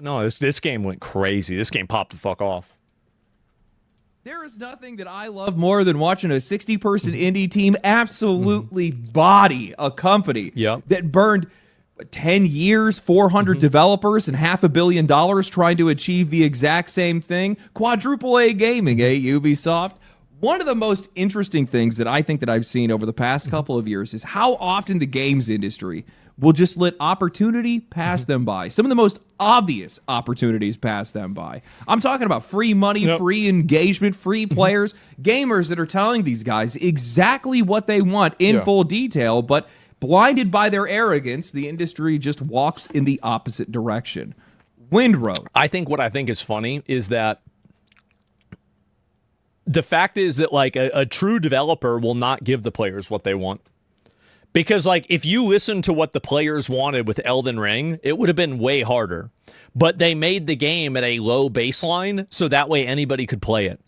No, this game went crazy. This game popped the fuck off. There is nothing that I love more than watching a 60-person indie team absolutely body a company that burned 10 years, 400 developers, and $500 million trying to achieve the exact same thing. Quadruple A gaming, Ubisoft? One of the most interesting things that I think that I've seen over the past couple of years is how often the games industry will just let opportunity pass them by. Some of the most obvious opportunities pass them by. I'm talking about free money, free engagement, free players, gamers that are telling these guys exactly what they want in full detail, but blinded by their arrogance, the industry just walks in the opposite direction. Windrow. I think what I think is funny is that the fact is that like a true developer will not give the players what they want. Because, like, if you listen to what the players wanted with Elden Ring, it would have been way harder. But they made the game at a low baseline, so that way anybody could play it.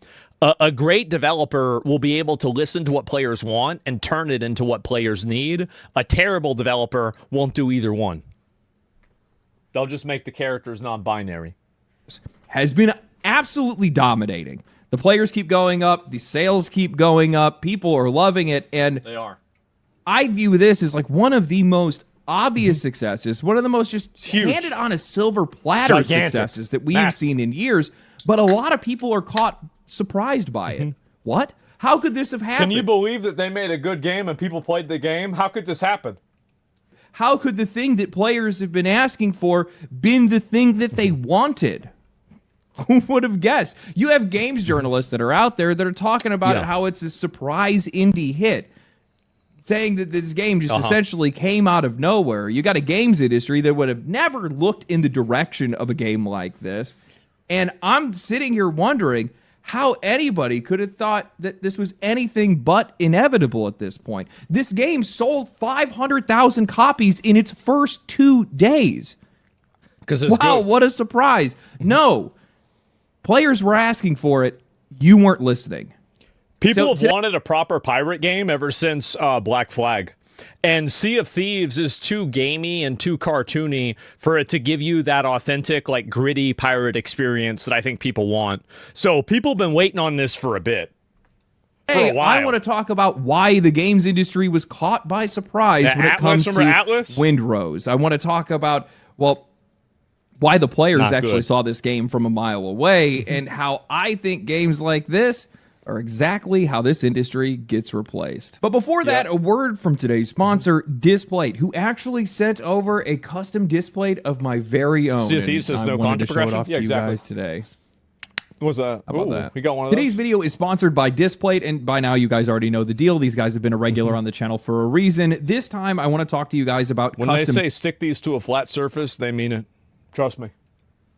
A great developer will be able to listen to what players want and turn it into what players need. A terrible developer won't do either one. They'll just make the characters non-binary. Has been absolutely dominating. The players keep going up. The sales keep going up. People are loving it. And they are. I view this as like one of the most obvious successes, one of the most just handed on a silver platter successes that we've seen in years, but a lot of people are caught surprised by it. What? How could this have happened? Can you believe that they made a good game and people played the game? How could this happen? How could the thing that players have been asking for been the thing that they wanted? Who would have guessed? You have games journalists that are out there that are talking about how it's a surprise indie hit, saying that this game just essentially came out of nowhere. You got a games industry that would have never looked in the direction of a game like this. And I'm sitting here wondering how anybody could have thought that this was anything but inevitable at this point. This game sold 500,000 copies in its first 2 days. Wow, what a surprise. No, players were asking for it. You weren't listening. People have wanted a proper pirate game ever since Black Flag. And Sea of Thieves is too gamey and too cartoony for it to give you that authentic, like, gritty pirate experience that I think people want. So people have been waiting on this for a bit. Hey, I want to talk about why the games industry was caught by surprise when it comes to Windrose. I want to talk about, well, why the players actually saw this game from a mile away and how I think games like this are exactly how this industry gets replaced. But before that, a word from today's sponsor, Displate, who actually sent over a custom displate of my very own. Sea of Thieves says no content progression. Yeah, exactly. You guys today. Was that? How about that? We got one of Today's video is sponsored by Displate, and by now you guys already know the deal. These guys have been a regular on the channel for a reason. This time, I want to talk to you guys about when they say stick these to a flat surface, they mean it. Trust me.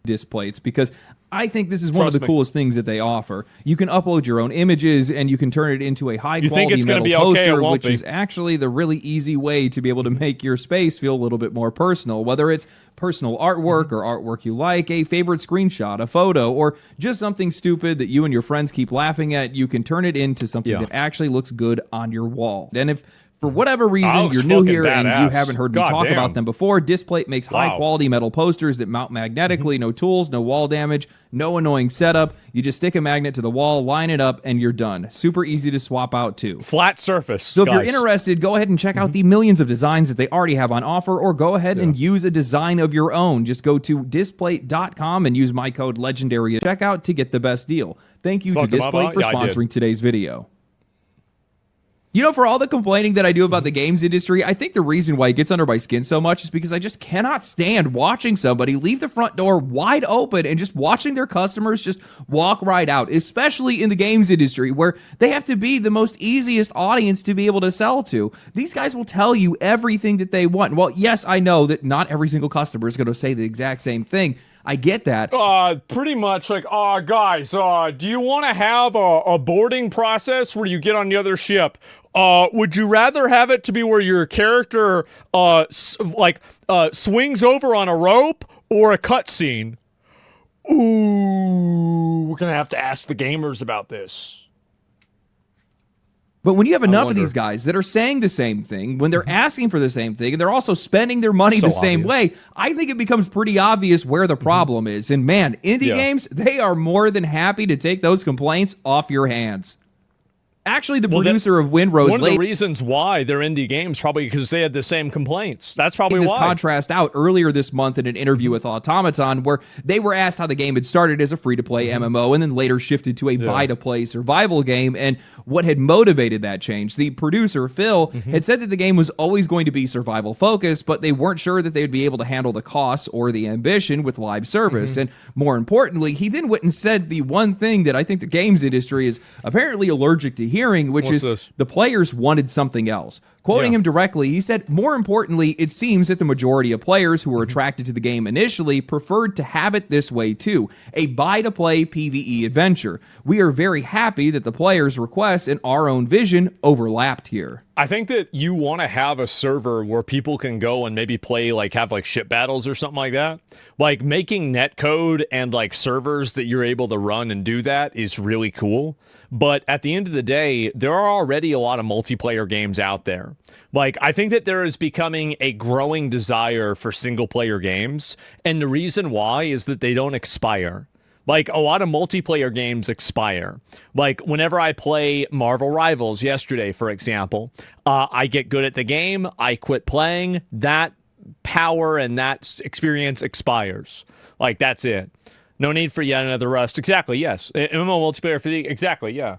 Displates, because I think this is one of the coolest things that they offer. You can upload your own images and you can turn it into a high-quality metal poster, which is actually the really easy way to be able to make your space feel a little bit more personal, whether it's personal artwork or artwork you like, a favorite screenshot, a photo, or just something stupid that you and your friends keep laughing at. You can turn it into something that actually looks good on your wall. And if for whatever reason you're new here and you haven't heard me talk about them before, Displate makes high-quality metal posters that mount magnetically, no tools, no wall damage, no annoying setup. You just stick a magnet to the wall, line it up, and you're done. Super easy to swap out, too. Flat surface, So if you're interested, go ahead and check out the millions of designs that they already have on offer, or go ahead and use a design of your own. Just go to displate.com and use my code LEGENDARY at checkout to get the best deal. Thank you to Displate for sponsoring today's video. You know, for all the complaining that I do about the games industry, I think the reason why it gets under my skin so much is because I just cannot stand watching somebody leave the front door wide open and just watching their customers just walk right out, especially in the games industry where they have to be the most easiest audience to be able to sell to. These guys will tell you everything that they want. Well, yes, I know that not every single customer is going to say the exact same thing. I get that. Pretty much like, guys, do you want to have a boarding process where you get on the other ship? Would you rather have it to be where your character, swings over on a rope or a cutscene? Ooh, we're going to have to ask the gamers about this. But when you have enough of these guys that are saying the same thing, when they're asking for the same thing, and they're also spending their money the same way, I think it becomes pretty obvious where the problem is. And man, indie games, they are more than happy to take those complaints off your hands. Actually, the producer of Windrose... One of the reasons why they're indie games, probably because they had the same complaints. That's probably why. Contrast out earlier this month in an interview with Automaton, where they were asked how the game had started as a free-to-play MMO and then later shifted to a buy-to-play survival game, and what had motivated that change. The producer, Phil, had said that the game was always going to be survival-focused, but they weren't sure that they would be able to handle the costs or the ambition with live service. And more importantly, he then went and said the one thing that I think the games industry is apparently allergic to hearing, which is the players wanted something else. Quoting him directly, he said, more importantly, it seems that the majority of players who were attracted to the game initially preferred to have it this way too, a buy-to-play PvE adventure. We are very happy that the players' requests and our own vision overlapped here. I think that you want to have a server where people can go and maybe play, like, have, like, ship battles or something like that. Like, making netcode and, like, servers that you're able to run and do that is really cool. But at the end of the day, there are already a lot of multiplayer games out there. Like, I think that there is becoming a growing desire for single-player games, and the reason why is that they don't expire. Like, a lot of multiplayer games expire. Like, whenever I play Marvel Rivals yesterday, for example, I get good at the game, I quit playing, that power and that experience expires. Like, that's it. No need for yet another Rust. Exactly, yes. MMO multiplayer fatigue, exactly, yeah.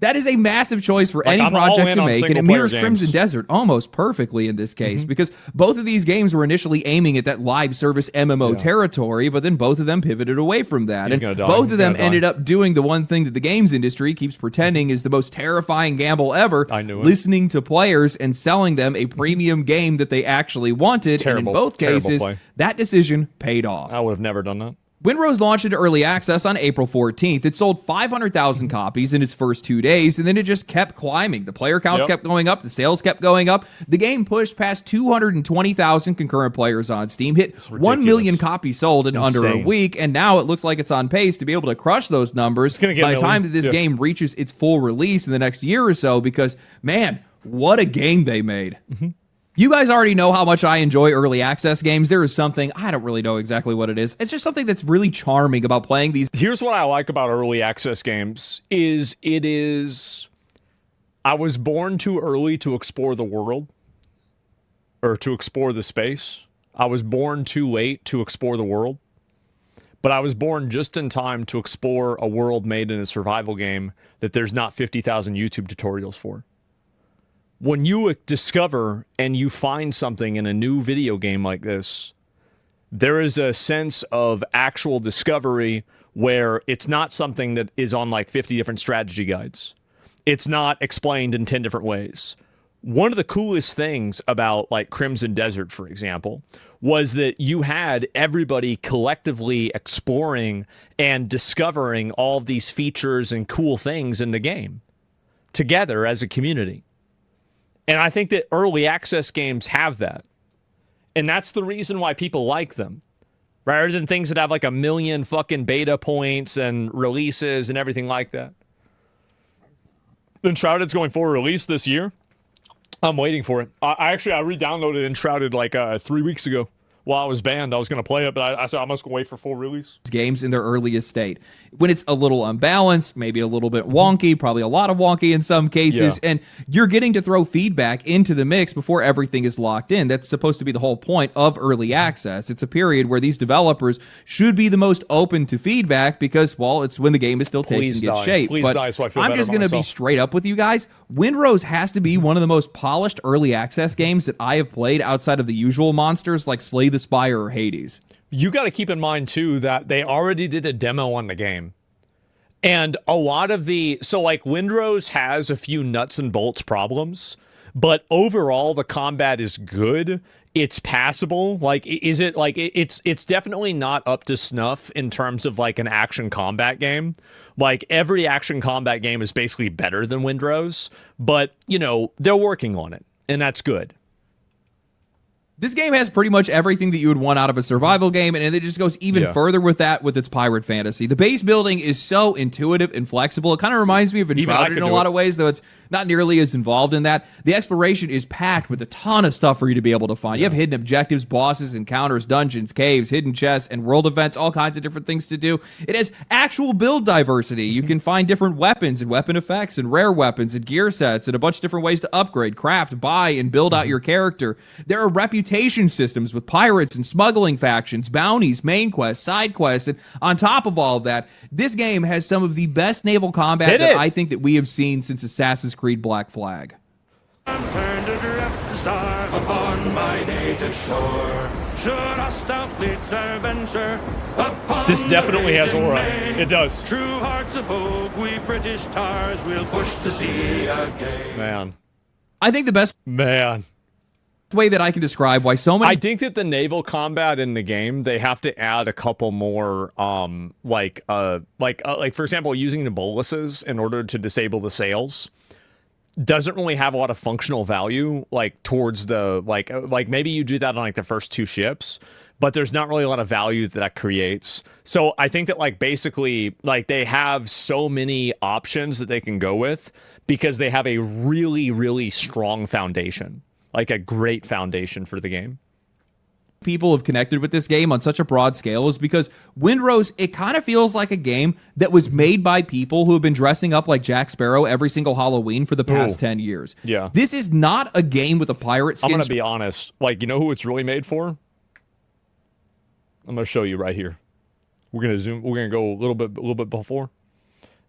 That is a massive choice for any project to make, and it mirrors Crimson Desert almost perfectly in this case, because both of these games were initially aiming at that live service MMO territory, but then both of them pivoted away from that. And both of them ended up doing the one thing that the games industry keeps pretending is the most terrifying gamble ever, listening to players and selling them a premium game that they actually wanted. And in both cases, that decision paid off. I would have never done that. Windrose launched into early access on April 14th. It sold 500,000 copies in its first 2 days, and then it just kept climbing. The player counts kept going up. The sales kept going up. The game pushed past 220,000 concurrent players on Steam, hit 1 million copies sold in under a week, and now it looks like it's on pace to be able to crush those numbers by the time that this game reaches its full release in the next year or so, because, man, what a game they made. You guys already know how much I enjoy early access games. There is something, I don't really know exactly what it is. It's just something that's really charming about playing these. Here's what I like about early access games is I was born too early to explore the world or to explore the space. I was born too late to explore the world, but I was born just in time to explore a world made in a survival game that there's not 50,000 YouTube tutorials for. When you discover and you find something in a new video game like this, there is a sense of actual discovery where it's not something that is on like 50 different strategy guides. It's not explained in 10 different ways. One of the coolest things about like Crimson Desert, for example, was that you had everybody collectively exploring and discovering all of these features and cool things in the game together as a community. And I think that early access games have that. And that's the reason why people like them. Rather than things that have like 1 million fucking beta points and releases and everything like that. Enshrouded's going for a release this year. I'm waiting for it. I re-downloaded Enshrouded like 3 weeks ago. While I was banned, I was going to play it, but I said I'm just going to wait for full release. Games in their earliest state. When it's a little unbalanced, maybe a little bit wonky, probably a lot of wonky in some cases, and you're getting to throw feedback into the mix before everything is locked in. That's supposed to be the whole point of early access. It's a period where these developers should be the most open to feedback because, well, it's when the game is still taking its shape. Please but die so I feel better I'm just going to be straight up with you guys. Windrose has to be one of the most polished early access games that I have played outside of the usual monsters like Slay the Spire or Hades. You got to keep in mind too that they already did a demo on the game, and a lot of like Windrose has a few nuts and bolts problems, but overall the combat is good. It's passable. Like, is it like it's definitely not up to snuff in terms of like an action combat game. Like every action combat game is basically better than Windrose, but you know they're working on it, and that's good. This game has pretty much everything that you would want out of a survival game, and it just goes even further with that with its pirate fantasy. The base building is so intuitive and flexible. It kind of reminds me of Enshrouded in a lot of ways, though it's not nearly as involved in that. The exploration is packed with a ton of stuff for you to be able to find. You have hidden objectives, bosses, encounters, dungeons, caves, hidden chests, and world events, all kinds of different things to do. It has actual build diversity. You can find different weapons and weapon effects and rare weapons and gear sets and a bunch of different ways to upgrade, craft, buy, and build out your character. There are reputation systems with pirates and smuggling factions, bounties, main quests, side quests, and on top of all of that, this game has some of the best naval combat that I think that we have seen since Assassin's Creed Black Flag. I'm turned adrift to star upon my native shore. Should hostile fleets adventure upon this definitely has aura. It does. True hearts of oak, we British tars will push the sea again. Man. I think the best way that I can describe why so many... I think that the naval combat in the game, they have to add a couple more, like for example, using the boluses in order to disable the sails doesn't really have a lot of functional value, like towards the, like maybe you do that on like the first 2 ships, but there's not really a lot of value that creates. So I think that like basically like they have so many options that they can go with because they have a really, really strong foundation. Like a great foundation for the game. People have connected with this game on such a broad scale is because Windrose, it kind of feels like a game that was made by people who have been dressing up like Jack Sparrow every single Halloween for the past 10 years. Yeah. This is not a game with a pirate skin. I'm going to be honest. Like, you know who it's really made for? I'm going to show you right here. We're going to zoom. We're going to go a little bit before.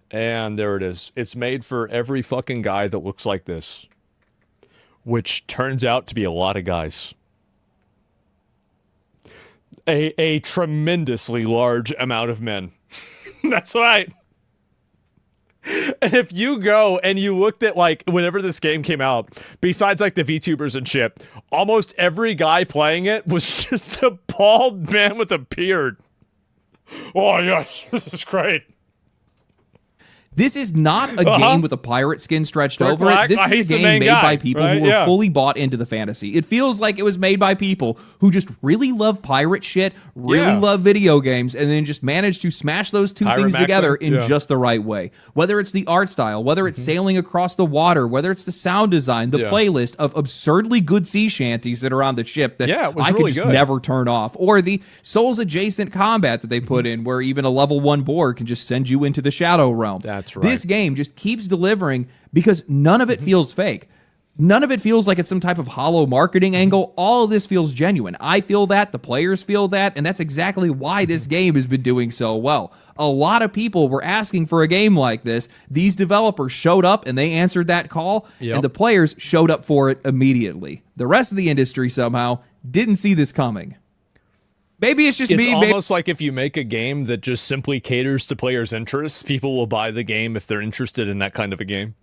And there it is. It's made for every fucking guy that looks like this. Which turns out to be a lot of guys. A tremendously large amount of men. That's right. And if you go and you looked at, like, whenever this game came out, besides, like, the VTubers and shit, almost every guy playing it was just a bald man with a beard. Oh, yes, this is great. This is not a game with a pirate skin stretched over it. This is a game made by people who are fully bought into the fantasy. It feels like it was made by people who just really love pirate shit, really love video games, and then just managed to smash those two things together in just the right way. Whether it's the art style, whether it's sailing across the water, whether it's the sound design, the playlist of absurdly good sea shanties that are on the ship that I could just never turn off, or the Souls-adjacent combat that they put in where even a level 1 board can just send you into the Shadow Realm. That's right. This game just keeps delivering because none of it feels fake. None of it feels like it's some type of hollow marketing angle. All of this feels genuine. I feel that, the players feel that, and that's exactly why this game has been doing so well. A lot of people were asking for a game like this. These developers showed up and they answered that call, and the players showed up for it immediately. The rest of the industry somehow didn't see this coming. Maybe it's just me. It's almost like if you make a game that just simply caters to players' interests, people will buy the game if they're interested in that kind of a game.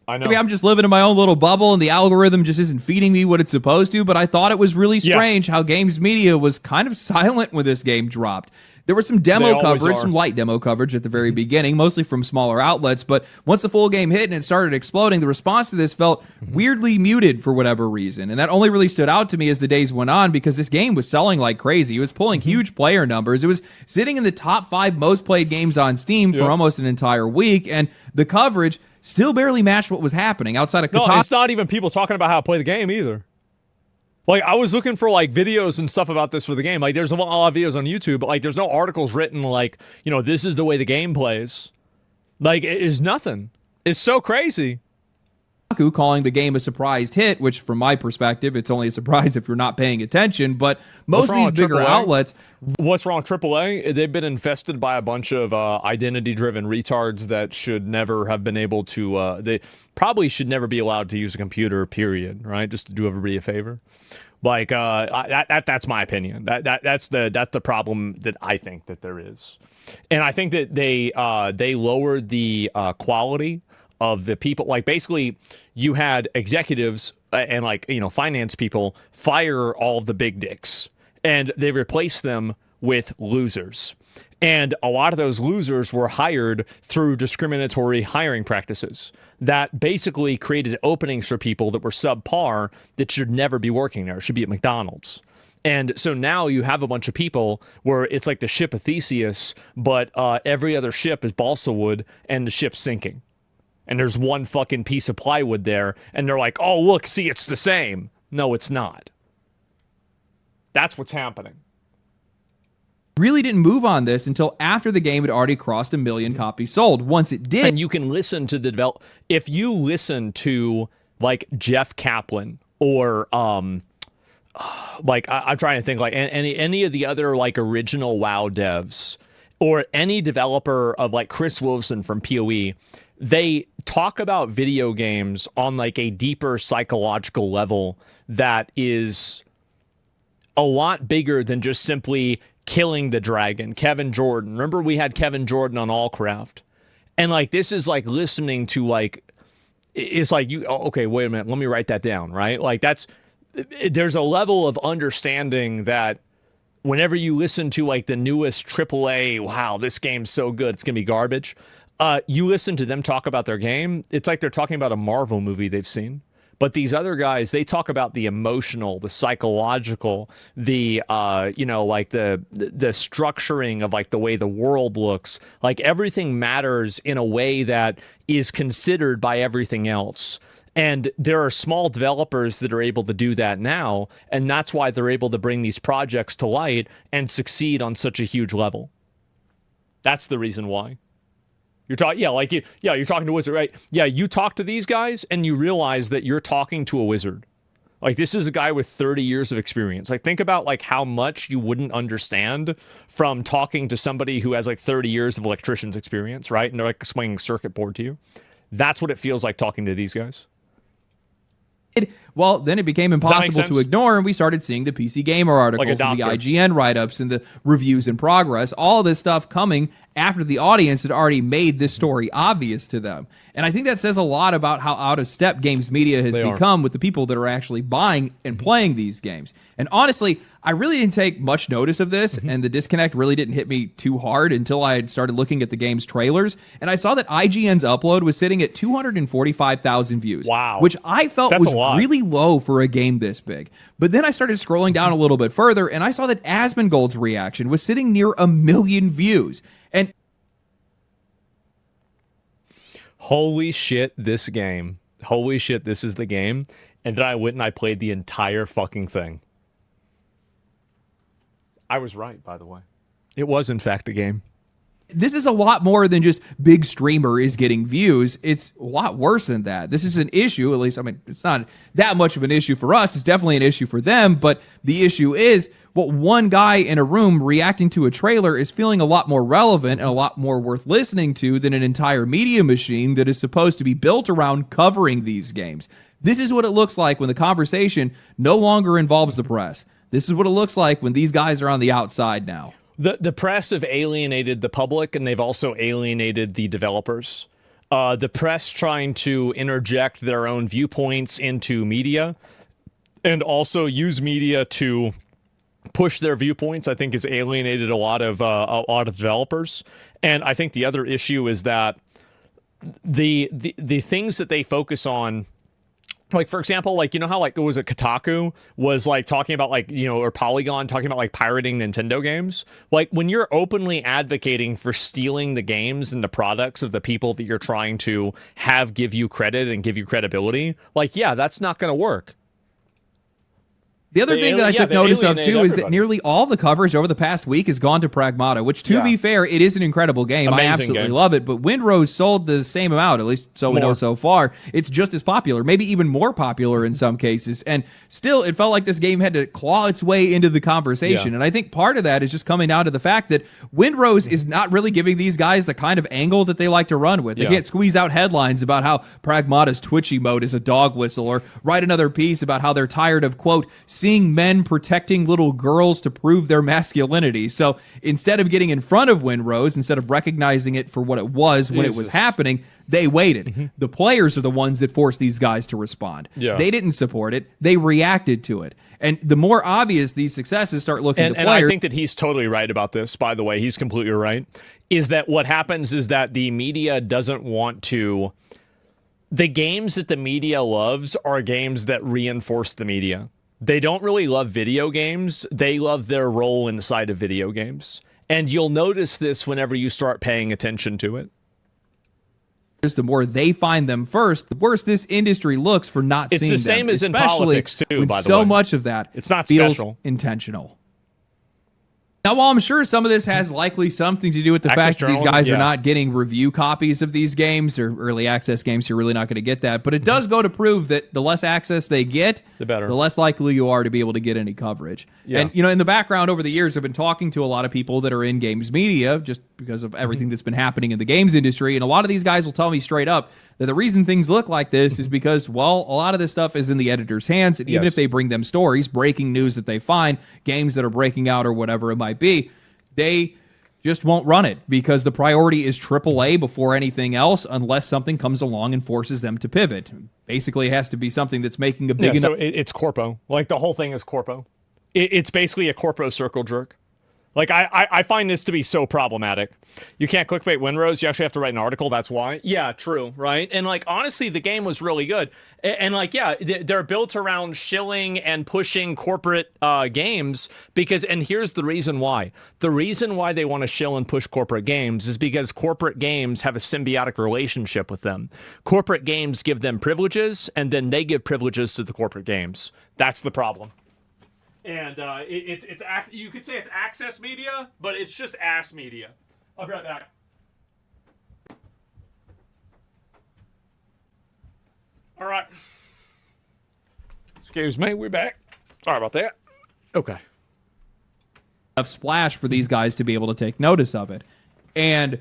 I know. Maybe I'm just living in my own little bubble and the algorithm just isn't feeding me what it's supposed to, but I thought it was really strange how games media was kind of silent when this game dropped. There was some demo coverage, some light demo coverage at the very beginning, mostly from smaller outlets, but once the full game hit and it started exploding, the response to this felt weirdly muted for whatever reason. And that only really stood out to me as the days went on because this game was selling like crazy. It was pulling huge player numbers. It was sitting in the top 5 most played games on Steam for almost an entire week, and the coverage still barely matched what was happening outside of No, it's not even people talking about how to play the game either. Like, I was looking for, like, videos and stuff about this for the game. Like, there's a lot of videos on YouTube, but, like, there's no articles written, like, you know, this is the way the game plays. Like, it is nothing. It's so crazy. Calling the game a surprised hit, which from my perspective, it's only a surprise if you're not paying attention, but most of these bigger outlets... What's wrong with AAA? They've been infested by a bunch of identity-driven retards that should never have been able to... they probably should never be allowed to use a computer, period, right? Just to do everybody a favor. Like, that's my opinion. That's the problem that I think that there is. And I think that they lowered the quality of the people. Like, basically, you had executives and, like, you know, finance people fire all of the big dicks, and they replaced them with losers. And a lot of those losers were hired through discriminatory hiring practices that basically created openings for people that were subpar that should never be working there, should be at McDonald's. And so now you have a bunch of people where it's like the ship of Theseus, but every other ship is balsa wood and the ship's sinking. And there's one fucking piece of plywood there, and they're like, oh, look, see, it's the same. No, it's not. That's what's happening. Really didn't move on this until after the game had already crossed 1 million copies sold. Once it did, and you can listen to the if you listen to like Jeff Kaplan or like I'm trying to think like any of the other like original WoW devs or any developer of like Chris Wilson from PoE, they talk about video games on like a deeper psychological level that is a lot bigger than just simply killing the dragon. Kevin Jordan. Remember we had Kevin Jordan on Allcraft. And like this is like listening to like it's like you okay, wait a minute, let me write that down, right? Like there's a level of understanding that whenever you listen to like the newest AAA, wow, this game's so good, it's gonna be garbage. You listen to them talk about their game, it's like they're talking about a Marvel movie they've seen. But these other guys, they talk about the emotional, the psychological, the like the structuring of like the way the world looks. Like everything matters in a way that is considered by everything else. And there are small developers that are able to do that now, and that's why they're able to bring these projects to light and succeed on such a huge level. That's the reason why. You're talking, you're talking to a wizard, right? Yeah, you talk to these guys and you realize that you're talking to a wizard. Like this is a guy with 30 years of experience. Like think about like how much you wouldn't understand from talking to somebody who has like 30 years of electrician's experience, right? And they're like explaining circuit board to you. That's what it feels like talking to these guys. Well, then it became impossible to ignore, and we started seeing the PC Gamer articles and the IGN write-ups and the reviews in progress, all this stuff coming after the audience had already made this story obvious to them. And I think that says a lot about how out of step games media has become with the people that are actually buying and playing these games. And honestly, I really didn't take much notice of this, and the disconnect really didn't hit me too hard until I had started looking at the game's trailers, and I saw that IGN's upload was sitting at 245,000 views. Wow. Which I felt was really low for a game this big. But then I started scrolling down a little bit further, and I saw that Asmongold's reaction was sitting near 1 million views. And holy shit, this game. Holy shit, this is the game. And then I went and I played the entire fucking thing. I was right, by the way. It was, in fact, a game. This is a lot more than just big streamer is getting views. It's a lot worse than that. This is an issue, at least, I mean, it's not that much of an issue for us. It's definitely an issue for them, but the issue is what one guy in a room reacting to a trailer is feeling a lot more relevant and a lot more worth listening to than an entire media machine that is supposed to be built around covering these games. This is what it looks like when the conversation no longer involves the press. This is what it looks like when these guys are on the outside now. The press have alienated the public, and they've also alienated the developers. The press trying to interject their own viewpoints into media and also use media to push their viewpoints, I think, has alienated a lot of developers. And I think the other issue is that the things that they focus on, like, for example, like, you know how, like, it was a Kotaku was, like, talking about, like, you know, or Polygon talking about, like, pirating Nintendo games. Like, when you're openly advocating for stealing the games and the products of the people that you're trying to have give you credit and give you credibility, like, yeah, that's not going to work. The other thing that I took notice of, too, is that nearly all the coverage over the past week has gone to Pragmata, which, to be fair, it is an incredible game. Amazing I absolutely love it, but Windrose sold the same amount, at least so we know so far. It's just as popular, maybe even more popular in some cases, and still, it felt like this game had to claw its way into the conversation, and I think part of that is just coming down to the fact that Windrose is not really giving these guys the kind of angle that they like to run with. They can't squeeze out headlines about how Pragmata's Twitch emote is a dog whistle, or write another piece about how they're tired of, quote, seeing men protecting little girls to prove their masculinity. So instead of getting in front of windrows, instead of recognizing it for what it was when it was happening, they waited. The players are the ones that forced these guys to respond. They didn't support it. They reacted to it. And the more obvious these successes start looking to players. And I think that he's totally right about this, by the way. He's completely right. Is that what happens is that the media doesn't want to... The games that the media loves are games that reinforce the media. They don't really love video games. They love their role inside of video games. And you'll notice this whenever you start paying attention to it. The more they find them first, the worse this industry looks for not seeing them. It's the same as in politics, too, by the way. So much of that it's not feels special. Intentional. Now, while I'm sure some of this has likely something to do with the fact that these guys are not getting review copies of these games or early access games, you're really not going to get that. But it does go to prove that the less access they get, the better. The less likely you are to be able to get any coverage. And, in the background over the years, I've been talking to a lot of people that are in games media just because of everything that's been happening in the games industry. And a lot of these guys will tell me straight up that the reason things look like this is because, well, a lot of this stuff is in the editor's hands. And even if they bring them stories, breaking news that they find, games that are breaking out or whatever it might be, they just won't run it because the priority is AAA before anything else unless something comes along and forces them to pivot. Basically, it has to be something that's making a big enough... So it's corpo. Like, the whole thing is corpo. It's basically a corpo circle jerk. Like, I find this to be so problematic. You can't clickbait windrows. You actually have to write an article. That's why. Yeah, true, right? And, like, honestly, the game was really good. And like, yeah, they're built around shilling and pushing corporate games because, and here's the reason why. The reason why they want to shill and push corporate games is because corporate games have a symbiotic relationship with them. Corporate games give them privileges, and then they give privileges to the corporate games. That's the problem. And you could say it's access media, but it's just ass media. I'll be right back. All right. Excuse me, we're back. Sorry about that. Okay. Of splash for these guys to be able to take notice of it. And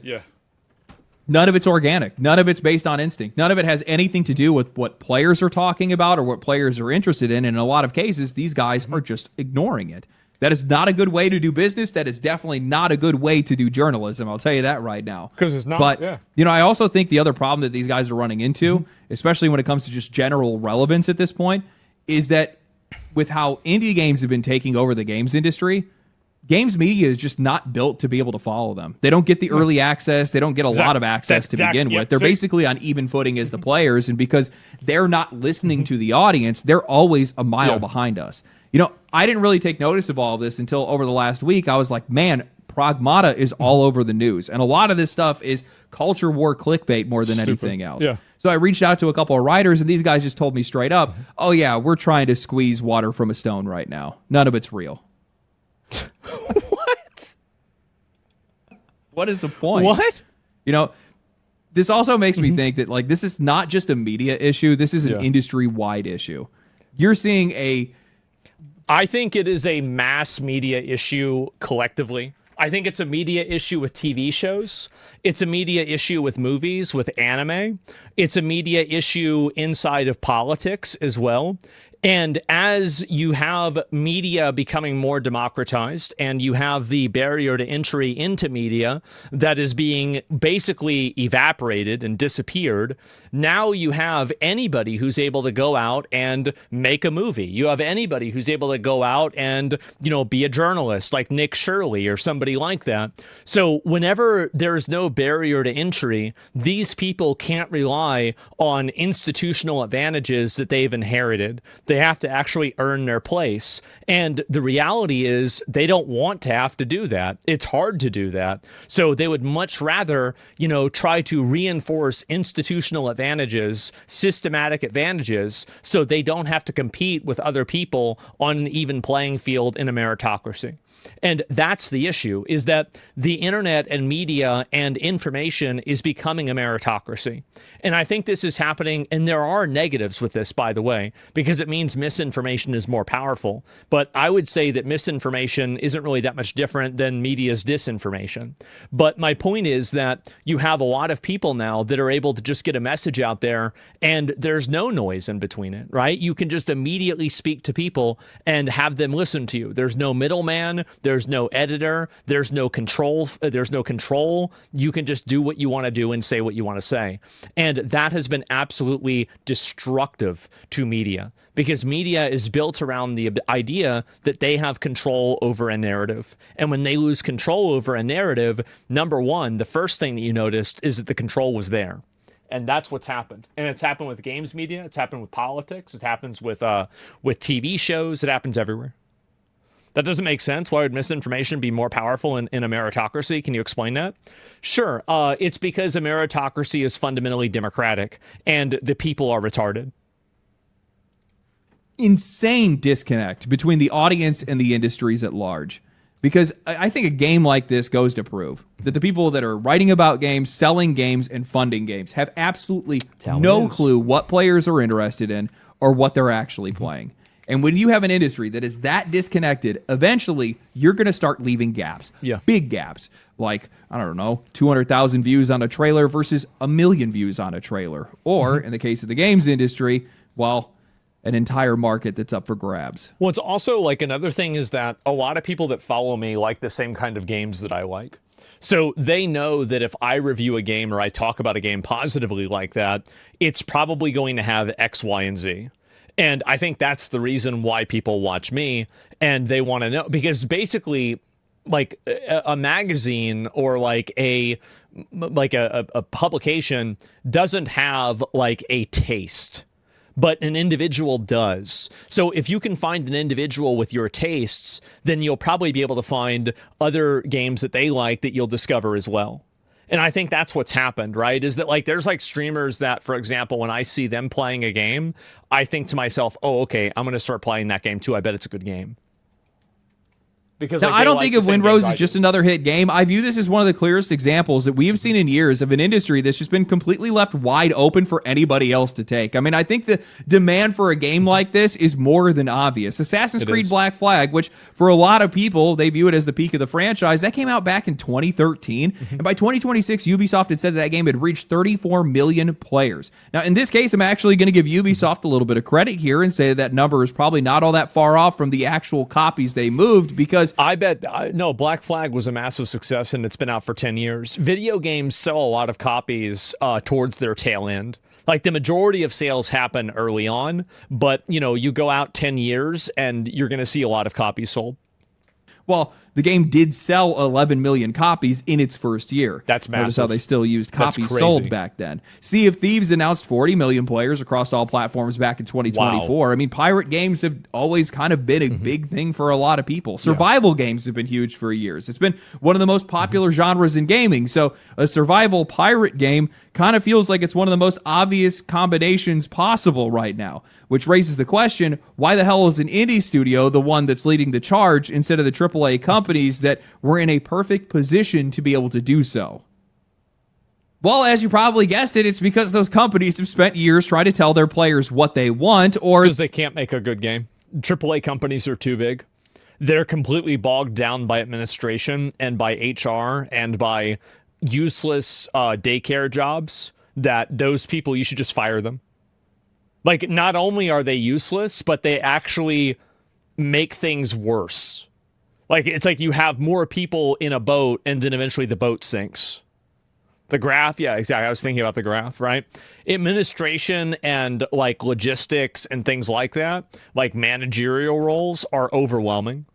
none of it's organic. None of it's based on instinct. None of it has anything to do with what players are talking about or what players are interested in. And in a lot of cases, these guys are just ignoring it. That is not a good way to do business. That is definitely not a good way to do journalism. I'll tell you that right now. Because it's not. But, I also think the other problem that these guys are running into, especially when it comes to just general relevance at this point, is that with how indie games have been taking over the games industry, games media is just not built to be able to follow them. They don't get the early access. They don't get a lot of access to begin with. They're basically on even footing as the players. And because they're not listening to the audience, they're always a mile behind us. I didn't really take notice of all of this until over the last week. I was like, man, Pragmata is all over the news. And a lot of this stuff is culture war clickbait more than anything else. So I reached out to a couple of writers, and these guys just told me straight up, oh, yeah, we're trying to squeeze water from a stone right now. None of it's real. What? What is the point? What? This also makes me think that, like, this is not just a media issue. This is an industry-wide issue. You're seeing I think it is a mass media issue collectively. I think it's a media issue with TV shows. It's a media issue with movies, with anime. It's a media issue inside of politics as well. And as you have media becoming more democratized and you have the barrier to entry into media that is being basically evaporated and disappeared, now you have anybody who's able to go out and make a movie. You have anybody who's able to go out and, be a journalist like Nick Shirley or somebody like that. So whenever there's no barrier to entry, these people can't rely on institutional advantages that they've inherited. They have to actually earn their place. And the reality is they don't want to have to do that. It's hard to do that. So they would much rather, try to reinforce institutional advantages, systematic advantages, so they don't have to compete with other people on an even playing field in a meritocracy. And that's the issue, is that the internet and media and information is becoming a meritocracy. And I think this is happening, and there are negatives with this, by the way, because it means misinformation is more powerful. But I would say that misinformation isn't really that much different than media's disinformation. But my point is that you have a lot of people now that are able to just get a message out there, and there's no noise in between it, right? You can just immediately speak to people and have them listen to you. There's no middleman, there's no editor, there's no control. You can just do what you want to do and say what you want to say. And that has been absolutely destructive to media, because media is built around the idea that they have control over a narrative. And when they lose control over a narrative, number one, the first thing that you noticed is that the control was there. And that's what's happened. And it's happened with games media. It's happened with politics. It happens with TV shows. It happens everywhere. That doesn't make sense. Why would misinformation be more powerful in a meritocracy? Can you explain that? Sure. It's because a meritocracy is fundamentally democratic and the people are retarded. Insane disconnect between the audience and the industries at large. Because I think a game like this goes to prove that the people that are writing about games, selling games, and funding games have absolutely no clue what players are interested in or what they're actually playing. And when you have an industry that is that disconnected, eventually you're going to start leaving gaps. Yeah. Big gaps. Like, I don't know, 200,000 views on a trailer versus 1 million views on a trailer. Or, in the case of the games industry, well, an entire market that's up for grabs. Well, it's also like another thing is that a lot of people that follow me like the same kind of games that I like. So they know that if I review a game or I talk about a game positively like that, it's probably going to have X, Y, and Z. And I think that's the reason why people watch me, and they want to know, because basically like a magazine or like a publication doesn't have like a taste, but an individual does. So if you can find an individual with your tastes, then you'll probably be able to find other games that they like that you'll discover as well. And I think that's what's happened, right? Is that like there's like streamers that, for example, when I see them playing a game, I think to myself, oh, okay, I'm going to start playing that game too. I bet it's a good game. Because now, like, I don't think of Windrose as just another hit game. I view this as one of the clearest examples that we have seen in years of an industry that's just been completely left wide open for anybody else to take. I mean, I think the demand for a game like this is more than obvious. Assassin's Creed Black Flag, which for a lot of people, they view it as the peak of the franchise, that came out back in 2013. And by 2026, Ubisoft had said that game had reached 34 million players. Now, in this case, I'm actually going to give Ubisoft a little bit of credit here and say that number is probably not all that far off from the actual copies they moved, because I bet, no, Black Flag was a massive success and it's been out for 10 years. Video games sell a lot of copies towards their tail end. Like the majority of sales happen early on, but you know, you go out 10 years and you're going to see a lot of copies sold. Well, the game did sell 11 million copies in its first year. That's massive. Notice how they still used copies sold back then. Sea of Thieves announced 40 million players across all platforms back in 2024. Wow. I mean, pirate games have always kind of been a big thing for a lot of people. Survival games have been huge for years. It's been one of the most popular genres in gaming. So a survival pirate game kind of feels like it's one of the most obvious combinations possible right now, which raises the question, why the hell is an indie studio the one that's leading the charge instead of the AAA companies that were in a perfect position to be able to do so? Well, as you probably guessed it, it's because those companies have spent years trying to tell their players what they want, or because they can't make a good game. AAA companies are too big. They're completely bogged down by administration and by HR and by useless daycare jobs that those people, you should just fire them. Like, not only are they useless, but they actually make things worse. Like, it's like you have more people in a boat and then eventually the boat sinks. The graph, yeah, exactly. I was thinking about the graph, right? Administration and like logistics and things like that, like managerial roles, are overwhelming.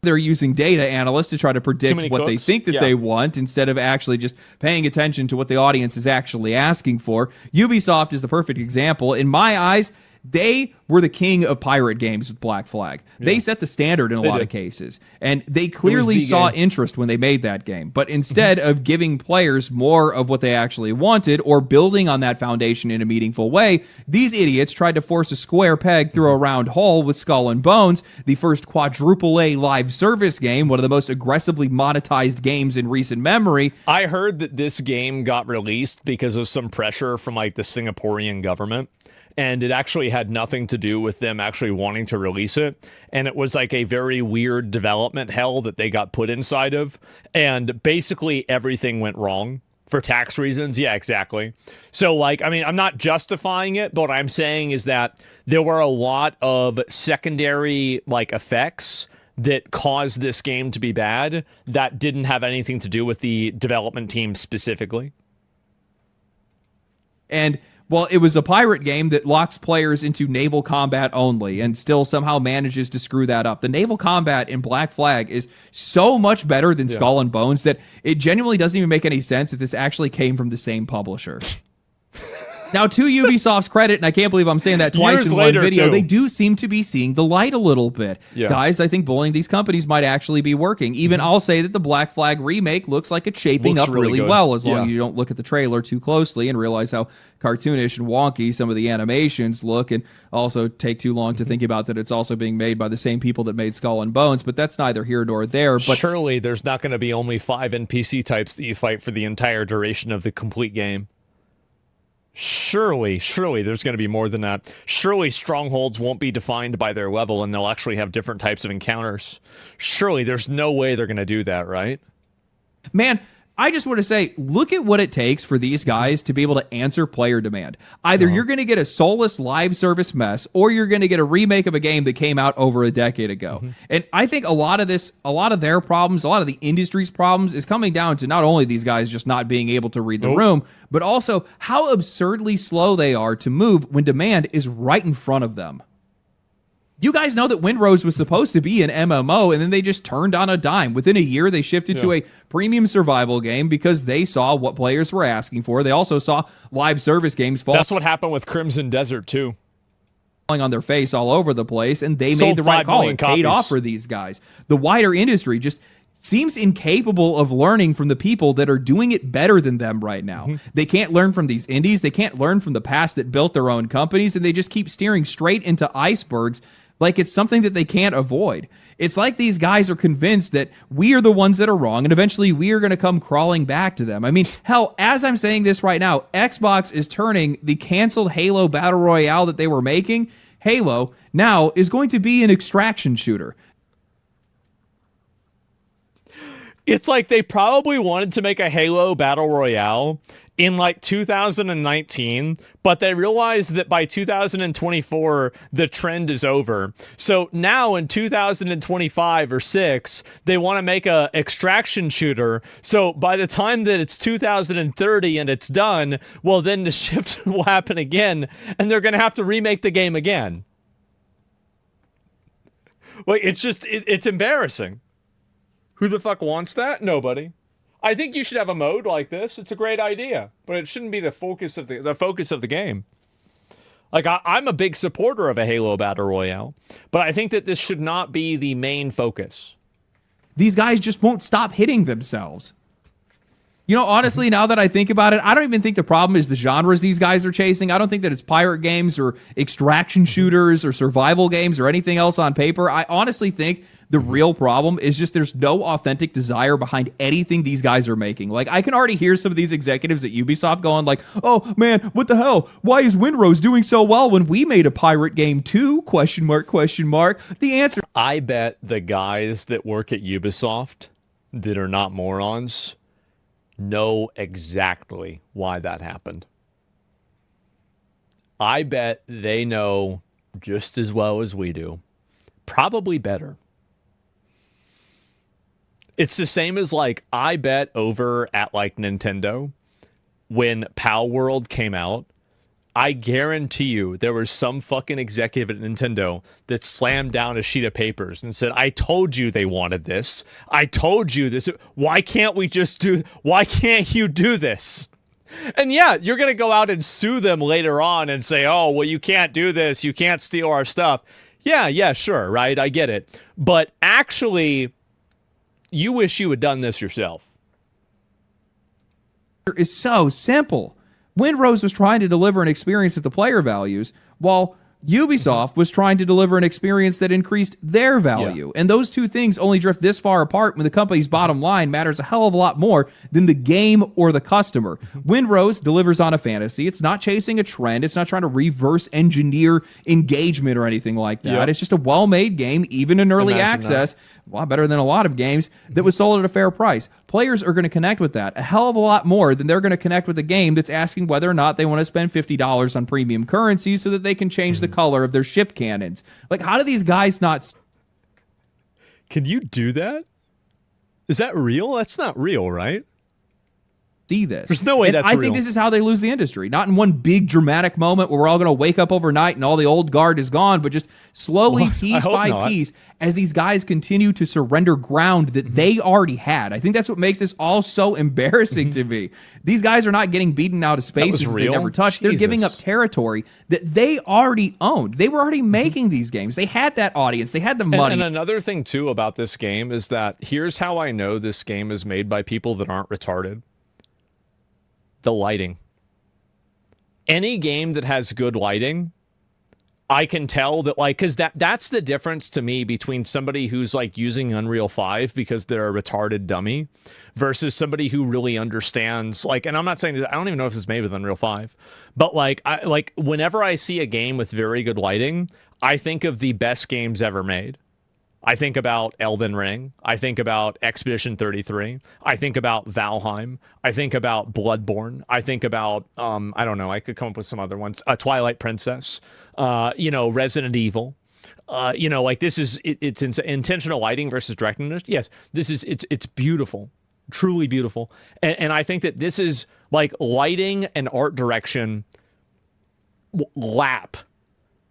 They're using data analysts to try to predict what they think that they want instead of actually just paying attention to what the audience is actually asking for. Ubisoft is the perfect example. In my eyes, they were the king of pirate games with Black Flag. Yeah. They set the standard in a lot of cases, and they clearly saw interest when they made that game. But instead of giving players more of what they actually wanted or building on that foundation in a meaningful way, these idiots tried to force a square peg through a round hole with Skull and Bones, the first quadruple A live service game, one of the most aggressively monetized games in recent memory. I heard that this game got released because of some pressure from like the Singaporean government, and it actually had nothing to do with them actually wanting to release it, and it was like a very weird development hell that they got put inside of, and basically everything went wrong for tax reasons. Yeah, exactly. So like, I mean, I'm not justifying it, but what I'm saying is that there were a lot of secondary like effects that caused this game to be bad that didn't have anything to do with the development team specifically. And, well, it was a pirate game that locks players into naval combat only and still somehow manages to screw that up. The naval combat in Black Flag is so much better than Skull and Bones that it genuinely doesn't even make any sense that this actually came from the same publisher. Now, to Ubisoft's credit, and I can't believe I'm saying that twice Years in one video, too. they do seem to be seeing the light a little bit. Yeah. Guys, I think bullying these companies might actually be working. Even I'll say that the Black Flag remake looks like it's shaping up really well, as long as you don't look at the trailer too closely and realize how cartoonish and wonky some of the animations look, and also take too long to think about that it's also being made by the same people that made Skull and Bones, but that's neither here nor there. But surely there's not going to be only 5 NPC types that you fight for the entire duration of the complete game. Surely there's going to be more than that. Surely strongholds won't be defined by their level and they'll actually have different types of encounters. Surely there's no way they're going to do that, right? Man, I just want to say, look at what it takes for these guys to be able to answer player demand. Either you're going to get a soulless live service mess, or you're going to get a remake of a game that came out over a decade ago. And I think a lot of their problems, a lot of the industry's problems is coming down to not only these guys just not being able to read the room, but also how absurdly slow they are to move when demand is right in front of them. You guys know that Windrose was supposed to be an MMO, and then they just turned on a dime. Within a year, they shifted to a premium survival game because they saw what players were asking for. They also saw live service games fall. That's what happened with Crimson Desert, too. Falling on their face all over the place, and they made the right call. It paid off for these guys. The wider industry just seems incapable of learning from the people that are doing it better than them right now. They can't learn from these indies. They can't learn from the past that built their own companies, and they just keep steering straight into icebergs like it's something that they can't avoid. It's like these guys are convinced that we are the ones that are wrong, and eventually we are going to come crawling back to them. I mean, hell, as I'm saying this right now, Xbox is turning the canceled Halo Battle Royale that they were making. Halo now is going to be an extraction shooter. It's like they probably wanted to make a Halo Battle Royale in like 2019, but they realized that by 2024, the trend is over. So now in 2025 or 6, they want to make a extraction shooter. So by the time that it's 2030 and it's done, well, then the shift will happen again, and they're going to have to remake the game again. Like, it's just, it's embarrassing. Who the fuck wants that? Nobody. I think you should have a mode like this. It's a great idea, but it shouldn't be the focus of the game. Like, I'm a big supporter of a Halo Battle Royale, but I think that this should not be the main focus. These guys just won't stop hitting themselves. You know, honestly, now that I think about it, I don't even think the problem is the genres these guys are chasing. I don't think that it's pirate games or extraction shooters or survival games or anything else on paper. I honestly think the real problem is just there's no authentic desire behind anything these guys are making. Like, I can already hear some of these executives at Ubisoft going like, oh, man, what the hell? Why is Windrose doing so well when we made a pirate game too? Question mark, question mark. The answer... I bet the guys that work at Ubisoft that are not morons know exactly why that happened. I bet they know just as well as we do. Probably better. It's the same as, like, I bet over at, like, Nintendo, when Pal World came out, I guarantee you there was some fucking executive at Nintendo that slammed down a sheet of papers and said, I told you they wanted this. I told you this. Why can't you do this? And yeah, you're going to go out and sue them later on and say, oh, well, you can't do this. You can't steal our stuff. Yeah, sure, right? I get it. But actually, you wish you had done this yourself. Is so simple. Windrose was trying to deliver an experience that the player values, while Ubisoft was trying to deliver an experience that increased their value. And those two things only drift this far apart when the company's bottom line matters a hell of a lot more than the game or the customer. Windrose delivers on a fantasy. It's not chasing a trend. It's not trying to reverse engineer engagement or anything like that. It's just a well-made game, even in early access. A lot better than a lot of games, that was sold at a fair price. Players are going to connect with that a hell of a lot more than they're going to connect with a game that's asking whether or not they want to spend $50 on premium currency so that they can change the color of their ship cannons. Like, how do these guys not... Can you do that? Is that real? That's not real, right? See this. There's no way that's real. I think this is how they lose the industry. Not in one big dramatic moment where we're all going to wake up overnight and all the old guard is gone, but just slowly, piece by piece, as these guys continue to surrender ground that they already had. I think that's what makes this all so embarrassing to me. These guys are not getting beaten out of spaces that they never touched. They're giving up territory that they already owned. They were already making these games. They had that audience. They had the money. And another thing, too, about this game is that here's how I know this game is made by people that aren't retarded. The lighting. Any game that has good lighting, I can tell that, like, because that's the difference to me between somebody who's like using Unreal 5 because they're a retarded dummy versus somebody who really understands, like, and I'm not saying that, I don't even know if it's made with Unreal 5, but like whenever I see a game with very good lighting, I think of the best games ever made. I think about Elden Ring. I think about Expedition 33. I think about Valheim. I think about Bloodborne. I think about, I don't know, I could come up with some other ones. Twilight Princess, Resident Evil. Like this is, it's intentional lighting versus directness. Yes, it's beautiful, truly beautiful. And I think that this is like lighting and art direction lap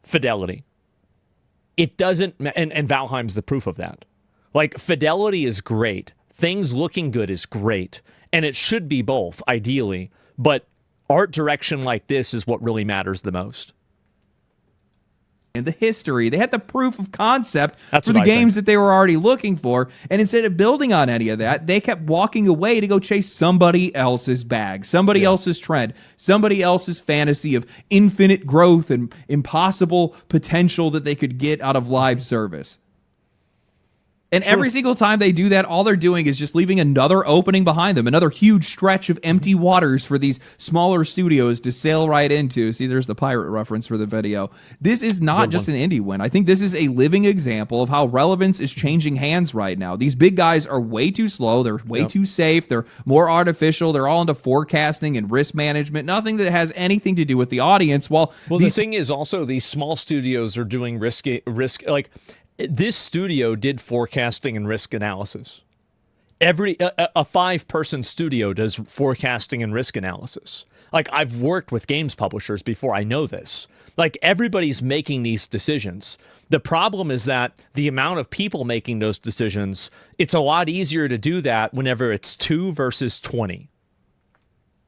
fidelity. It doesn't, and Valheim's the proof of that. Like, fidelity is great. Things looking good is great. And it should be both, ideally. But art direction like this is what really matters the most. In the history, they had the proof of concept for the games that they were already looking for, and instead of building on any of that, they kept walking away to go chase somebody else's bag, somebody else's trend, somebody else's fantasy of infinite growth and impossible potential that they could get out of live service. And every single time they do that, all they're doing is just leaving another opening behind them, another huge stretch of empty waters for these smaller studios to sail right into. See, there's the pirate reference for the video. This is not just an indie win. I think this is a living example of how relevance is changing hands right now. These big guys are way too slow. They're way too safe. They're more artificial. They're all into forecasting and risk management, nothing that has anything to do with the audience. Well, the thing is also these small studios are doing risk like, this studio did forecasting and risk analysis. A 5-person studio does forecasting and risk analysis. Like, I've worked with games publishers before. I know this. Like, everybody's making these decisions. The problem is that the amount of people making those decisions, it's a lot easier to do that whenever it's 2 versus 20.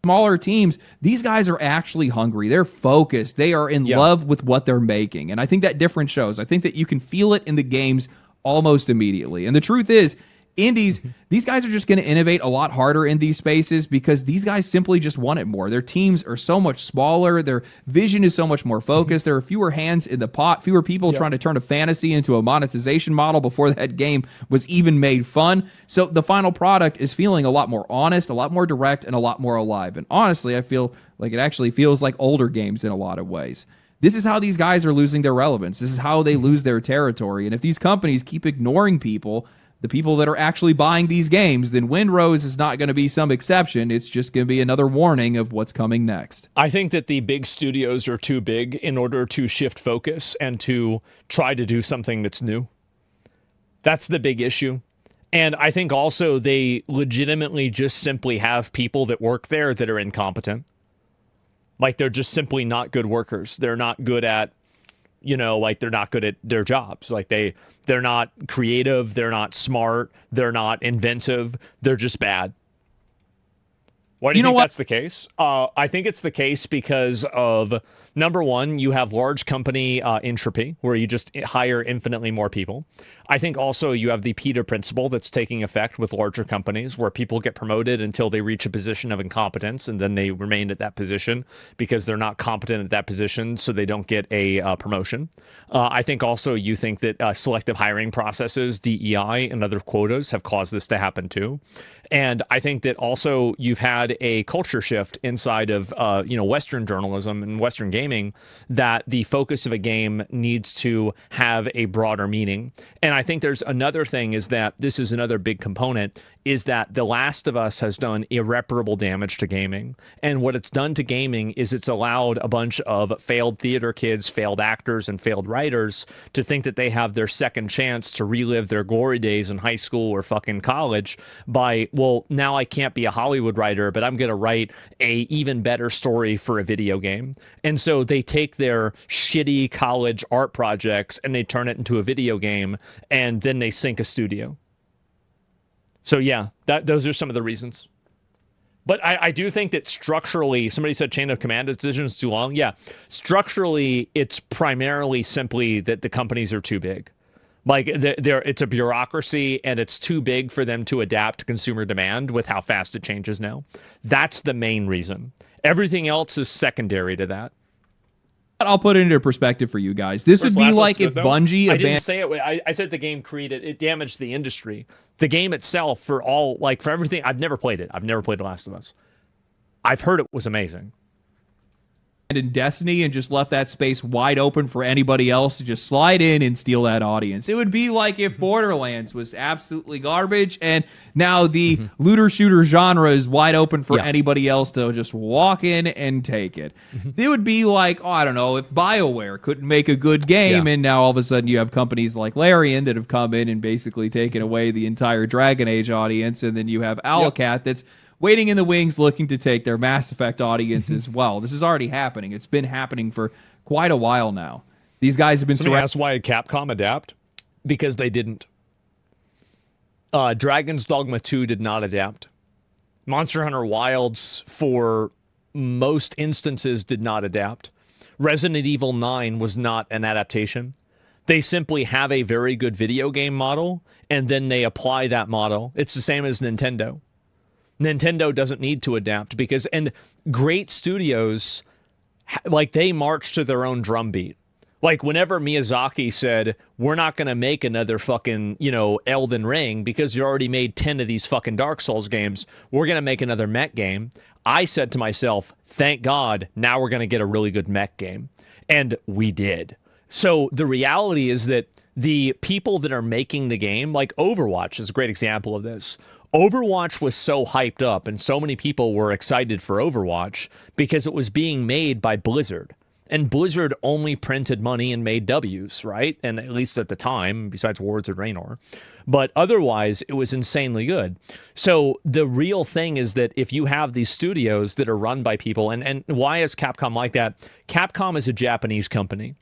Smaller teams, these guys are actually hungry. They're focused. They are in love with what they're making. And I think that difference shows. I think that you can feel it in the games almost immediately. And the truth is, indies, these guys are just going to innovate a lot harder in these spaces because these guys simply just want it more. Their teams are so much smaller. Their vision is so much more focused. There are fewer hands in the pot, fewer people trying to turn a fantasy into a monetization model before that game was even made fun. So the final product is feeling a lot more honest, a lot more direct, and a lot more alive. And honestly, I feel like it actually feels like older games in a lot of ways. This is how these guys are losing their relevance. This is how they lose their territory. And if these companies keep ignoring people, the people that are actually buying these games, then Windrose is not going to be some exception. It's just going to be another warning of what's coming next. I think that the big studios are too big in order to shift focus and to try to do something that's new. That's the big issue. And I think also they legitimately just simply have people that work there that are incompetent. Like, they're just simply not good workers. They're not good at, like, they're not good at their jobs. Like, they're not creative. They're not smart. They're not inventive. They're just bad. Why do you think that's the case? I think it's the case because of, number one, you have large company entropy, where you just hire infinitely more people. I think also you have the Peter principle that's taking effect with larger companies, where people get promoted until they reach a position of incompetence, and then they remain at that position because they're not competent at that position, so they don't get a promotion. I think also you think that selective hiring processes, DEI, and other quotas have caused this to happen too. And I think that also you've had a culture shift inside of Western journalism and Western gaming, that the focus of a game needs to have a broader meaning. And I think there's another thing, is that this is another big component, is that The Last of Us has done irreparable damage to gaming. And what it's done to gaming is it's allowed a bunch of failed theater kids, failed actors, and failed writers to think that they have their second chance to relive their glory days in high school or fucking college by, well, now I can't be a Hollywood writer, but I'm going to write a even better story for a video game. And so they take their shitty college art projects and they turn it into a video game, and then they sink a studio. So yeah, those are some of the reasons. But I do think that structurally, somebody said chain of command decision is too long. Yeah, structurally, it's primarily simply that the companies are too big. Like, it's a bureaucracy, and it's too big for them to adapt to consumer demand with how fast it changes now. That's the main reason. Everything else is secondary to that. I'll put it into perspective for you guys. This would be like if Bungie... I didn't say it. I said the game it damaged the industry. The game itself, for everything... I've never played it. I've never played The Last of Us. I've heard it was amazing. In Destiny, and just left that space wide open for anybody else to just slide in and steal that audience. It would be like if Borderlands was absolutely garbage, and now the looter shooter genre is wide open for anybody else to just walk in and take it. It would be like, I don't know, if BioWare couldn't make a good game, and now all of a sudden you have companies like Larian that have come in and basically taken away the entire Dragon Age audience, and then you have Owlcat that's waiting in the wings, looking to take their Mass Effect audience as well. This is already happening. It's been happening for quite a while now. These guys have been... Somebody asked why Capcom adapt? Because they didn't. Dragon's Dogma 2 did not adapt. Monster Hunter Wilds, for most instances, did not adapt. Resident Evil 9 was not an adaptation. They simply have a very good video game model, and then they apply that model. It's the same as Nintendo. Nintendo doesn't need to adapt and great studios, like, they march to their own drumbeat. Like, whenever Miyazaki said, we're not going to make another fucking, Elden Ring because you already made 10 of these fucking Dark Souls games, we're going to make another mech game. I said to myself, thank God, now we're going to get a really good mech game. And we did. So the reality is that the people that are making the game, like Overwatch is a great example of this. Overwatch was so hyped up, and so many people were excited for Overwatch because it was being made by Blizzard. And Blizzard only printed money and made W's, right? And at least at the time, besides Wards of Draenor. But otherwise, it was insanely good. So the real thing is that if you have these studios that are run by people, and why is Capcom like that? Capcom is a Japanese company.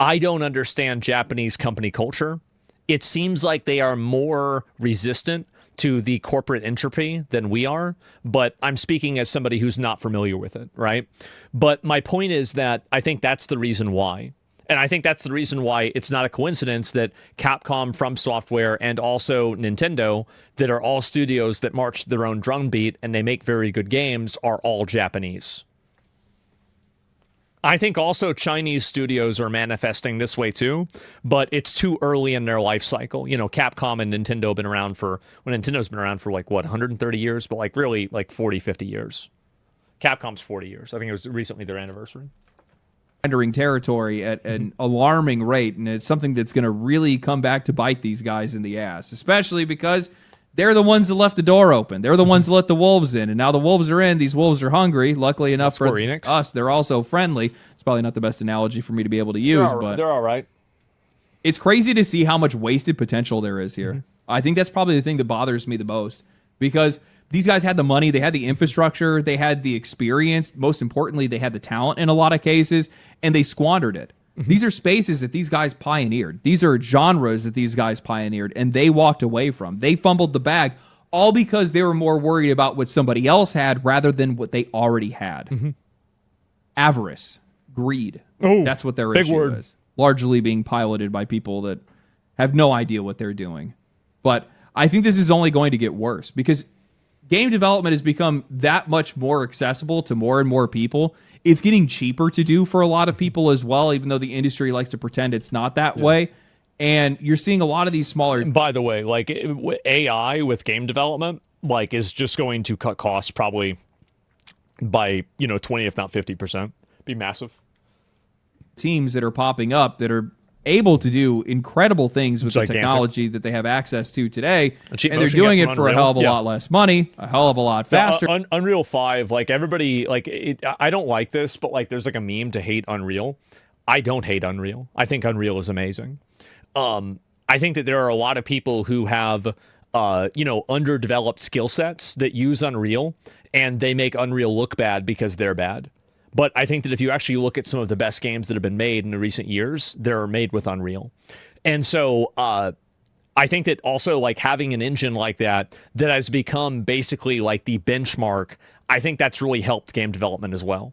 I don't understand Japanese company culture. It seems like they are more resistant to the corporate entropy than we are, but I'm speaking as somebody who's not familiar with it, right? But my point is that I think that's the reason why. And I think that's the reason why it's not a coincidence that Capcom, From Software, and also Nintendo, that are all studios that march to their own drumbeat and they make very good games, are all Japanese. I think also Chinese studios are manifesting this way too, but it's too early in their life cycle. Capcom and Nintendo have been around Nintendo's been around for 130 years, but really 40, 50 years. Capcom's 40 years. I think it was recently their anniversary. Entering territory at an alarming rate, and it's something that's going to really come back to bite these guys in the ass, especially because they're the ones that left the door open. They're the ones that let the wolves in, and now the wolves are in. These wolves are hungry. Luckily enough for us, they're also friendly. It's probably not the best analogy for me to be able to use, but they're all right. It's crazy to see how much wasted potential there is here. I think that's probably the thing that bothers me the most, because these guys had the money, they had the infrastructure, they had the experience. Most importantly, they had the talent in a lot of cases, and they squandered it. These are spaces that these guys pioneered. These are genres that these guys pioneered, and they walked away from. They fumbled the bag all because they were more worried about what somebody else had rather than what they already had. Avarice, greed. That's what their issue is. Largely being piloted by people that have no idea what they're doing. But I think this is only going to get worse because game development has become that much more accessible to more and more people. It's getting cheaper to do for a lot of people as well, even though the industry likes to pretend it's not that way. And you're seeing a lot of these smaller... And by the way, like AI with game development, like is just going to cut costs probably by, 20, if not 50%. Be massive. Teams that are popping up that are able to do incredible things with the technology that they have access to today, and they're doing it for a hell of a lot less money, a hell of a lot faster. Unreal 5, like everybody, like I don't like this, but like there's like a meme to hate Unreal. I don't hate Unreal. I think Unreal is amazing. I think that there are a lot of people who have, underdeveloped skill sets that use Unreal, and they make Unreal look bad because they're bad. But I think that if you actually look at some of the best games that have been made in the recent years, they're made with Unreal. And so I think that also like having an engine like that has become basically like the benchmark, I think that's really helped game development as well.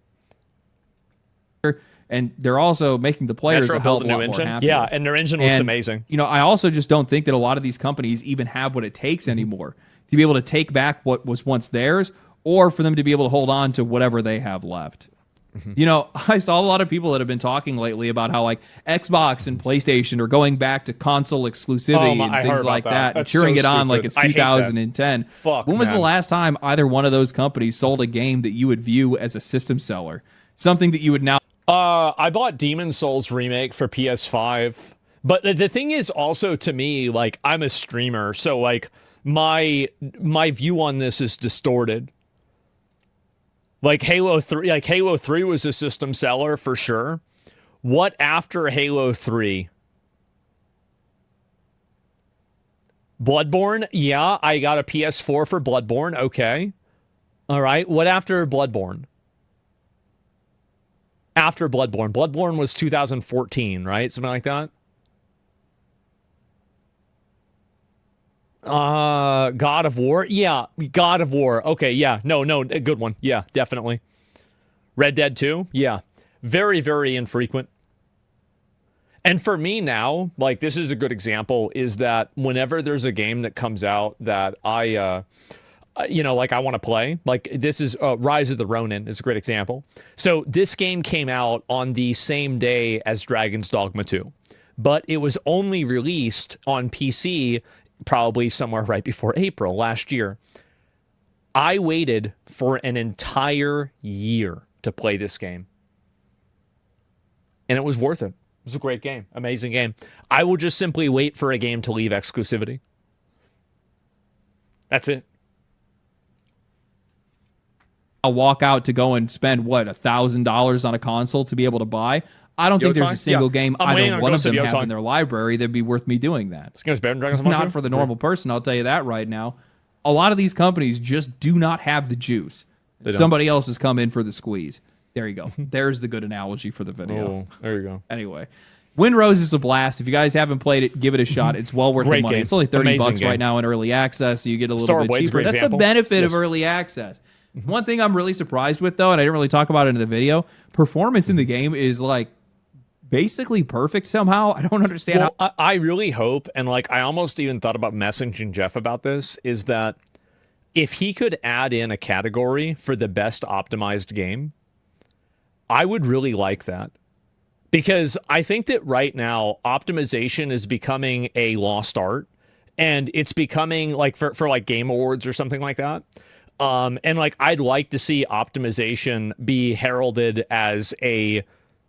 And they're also making the players a hell of a lot more happy. Yeah, and their engine looks amazing. I also just don't think that a lot of these companies even have what it takes anymore to be able to take back what was once theirs or for them to be able to hold on to whatever they have left. I saw a lot of people that have been talking lately about how like Xbox and PlayStation are going back to console exclusivity and things like that, and cheering it on like it's 2010. When was the last time either one of those companies sold a game that you would view as a system seller? Something that you would now... I bought Demon's Souls Remake for PS5, but the thing is also to me, like I'm a streamer, so like my view on this is distorted. Like Halo 3 was a system seller for sure. What after Halo 3? Bloodborne? Yeah, I got a PS4 for Bloodborne. Okay. All right. What after Bloodborne? After Bloodborne. Bloodborne was 2014, right? Something like that. God of War? Yeah, God of War. Okay, yeah. No, a good one. Yeah, definitely. Red Dead 2? Yeah. Very, very infrequent. And for me now, like this is a good example, is that whenever there's a game that comes out that I want to play, like this is Rise of the Ronin is a great example. So this game came out on the same day as Dragon's Dogma 2, but it was only released on PC probably somewhere right before April last year. I waited for an entire year to play this game. And it was worth it. It was a great game. Amazing game. I will just simply wait for a game to leave exclusivity. That's it. I'll walk out to go and spend, $1,000 on a console to be able to buy? I don't think there's a single game either one of them have in their library that'd be worth me doing that. This game's better than Dragon's Dogma 2? Not for the normal person, I'll tell you that right now. A lot of these companies just do not have the juice. Somebody else has come in for the squeeze. There you go. There's the good analogy for the video. Oh, there you go. Anyway, Windrose is a blast. If you guys haven't played it, give it a shot. It's well worth the money. It's only $30 right now in early access, so you get a little bit cheaper. That's the benefit of early access. One thing I'm really surprised with, though, and I didn't really talk about it in the video, performance in the game is like basically perfect somehow. I don't understand how. I really hope, and like I almost even thought about messaging Jeff about this, is that if he could add in a category for the best optimized game, I would really like that. Because I think that right now, optimization is becoming a lost art, and it's becoming like for like Game Awards or something like that. And like I'd like to see optimization be heralded as a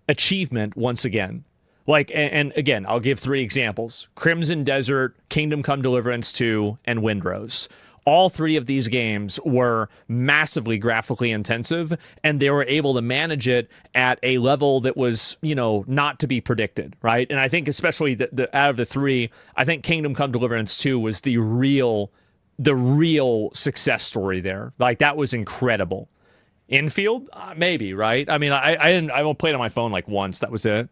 achievement once again. Like, and again, I'll give 3 examples: Crimson Desert, Kingdom Come Deliverance 2, and Windrose. All 3 of these games were massively graphically intensive, and they were able to manage it at a level that was, not to be predicted, right? And I think especially the out of the 3, I think Kingdom Come Deliverance 2 was the real success story there. Like, that was incredible. Infield? Maybe, right? I mean, I won't play it on my phone like once. That was it.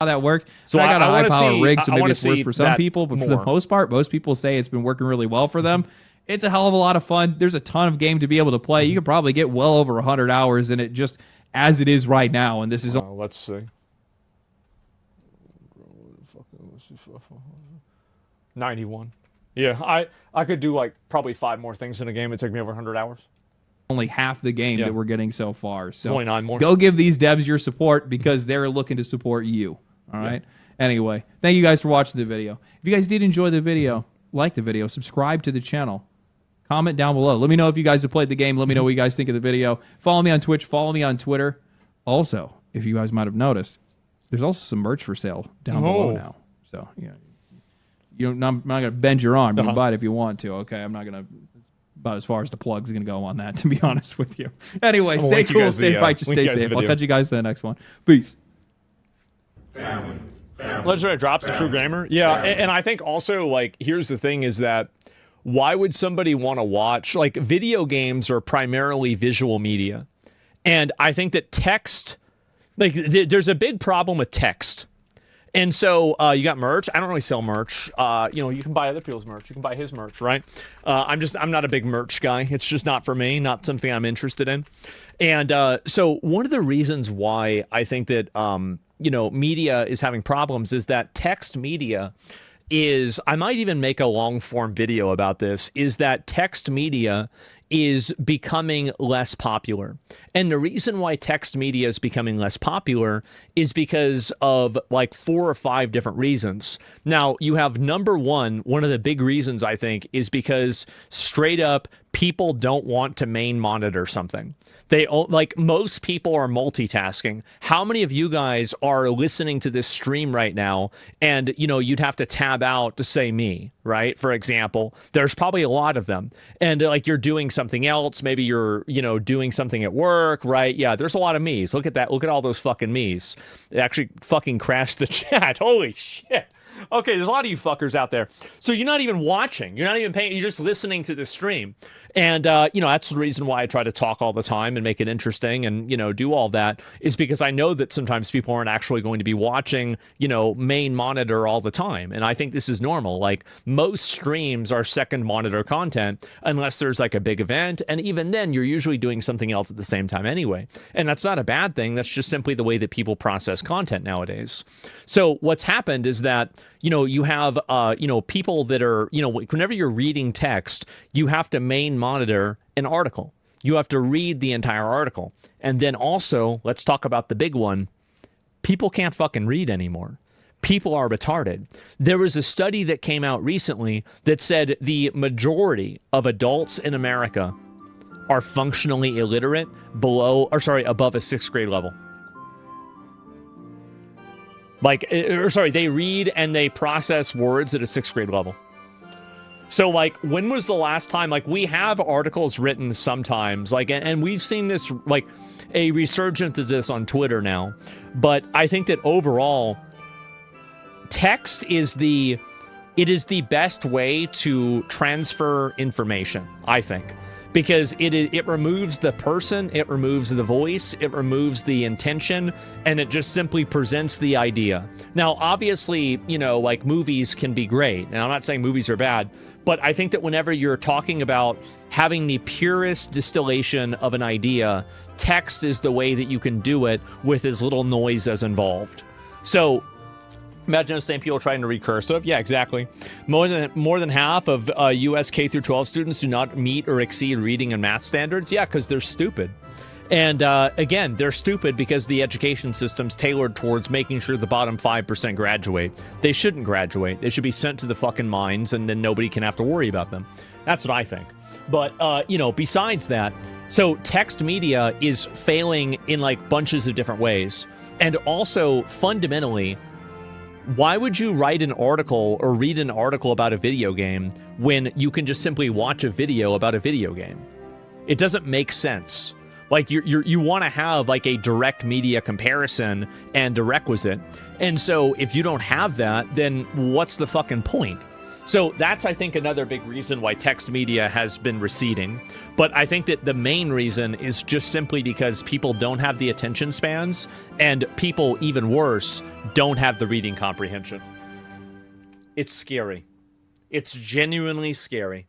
how that works. So I got a wanna high power see- rig, so I maybe wanna it's worse see for some that people, but for the more. most part, most people say it's been working really well for them. It's a hell of a lot of fun. There's a ton of game to be able to play. You could probably get well over 100 hours in it just as it is right now, and this is let's see. 91. Yeah, I could do like probably 5 more things in a game. It'd take me over 100 hours. only half the game that we're getting so far. So only 9 more. Go give these devs your support because they're looking to support you. All right. Anyway, thank you guys for watching the video. If you guys did enjoy the video, like the video, subscribe to the channel. Comment down below. Let me know if you guys have played the game. Let me know what you guys think of the video. Follow me on Twitch. Follow me on Twitter. Also, if you guys might have noticed, there's also some merch for sale down below now. So, I'm not going to bend your arm. You can buy it if you want to. Okay, I'm not going to. About as far as the plug's going to go on that, to be honest with you. Anyway, stay cool, stay bright, just stay safe. I'll catch you guys in the next one. Peace. Legendary drops a true gamer. Yeah, and I think also, like, here's the thing is that why would somebody want to watch, like, video games are primarily visual media. And I think that text, like, there's a big problem with text. And so you got merch. I don't really sell merch. You can buy other people's merch. You can buy his merch, right? I'm not a big merch guy. It's just not for me, not something I'm interested in. And so one of the reasons why I think that, media is having problems is that text media is, I might even make a long form video about this, is that text media is becoming less popular. And the reason why text media is becoming less popular is because of like 4 or 5 different reasons. Now, you have number one of the big reasons I think is because straight up people don't want to main monitor something. Like most people are multitasking. How many of you guys are listening to this stream right now and, you'd have to tab out to say me, right? For example, there's probably a lot of them. And like you're doing something else. Maybe you're, doing something at work, right? Yeah, there's a lot of me's. Look at that. Look at all those fucking me's. It actually fucking crashed the chat. Holy shit. Okay, there's a lot of you fuckers out there. So you're not even watching. You're not even paying. You're just listening to the stream. And, that's the reason why I try to talk all the time and make it interesting and, do all that is because I know that sometimes people aren't actually going to be watching, main monitor all the time. And I think this is normal. Like most streams are second monitor content unless there's like a big event. And even then you're usually doing something else at the same time anyway. And that's not a bad thing. That's just simply the way that people process content nowadays. So what's happened is that, you have, people that are, whenever you're reading text, you have to main monitor an article. You have to read the entire article. And then also, let's talk about the big one. People can't fucking read anymore. People are retarded. There was a study that came out recently that said the majority of adults in America are functionally illiterate above a 6th grade level. They read and they process words at a 6th grade level. So, like, when was the last time, like, we have articles written sometimes, like, and we've seen this, like, a resurgence of this on Twitter now, but I think that overall, text is the best way to transfer information, I think. Because it removes the person, it removes the voice, it removes the intention, and it just simply presents the idea. Now, obviously, like movies can be great, and I'm not saying movies are bad, but I think that whenever you're talking about having the purest distillation of an idea, text is the way that you can do it with as little noise as involved. So, imagine the same people trying to read cursive. Yeah, exactly. More than half of U.S. K through 12 students do not meet or exceed reading and math standards. Yeah, because they're stupid. And again, they're stupid because the education system's tailored towards making sure the bottom 5% graduate. They shouldn't graduate. They should be sent to the fucking mines, and then nobody can have to worry about them. That's what I think. But besides that, so text media is failing in like bunches of different ways, and also fundamentally. Why would you write an article or read an article about a video game when you can just simply watch a video about a video game? It doesn't make sense. Like you want to have like a direct media comparison and a requisite. And so if you don't have that, then what's the fucking point? So that's, I think, another big reason why text media has been receding. But I think that the main reason is just simply because people don't have the attention spans, and people, even worse, don't have the reading comprehension. It's scary. It's genuinely scary.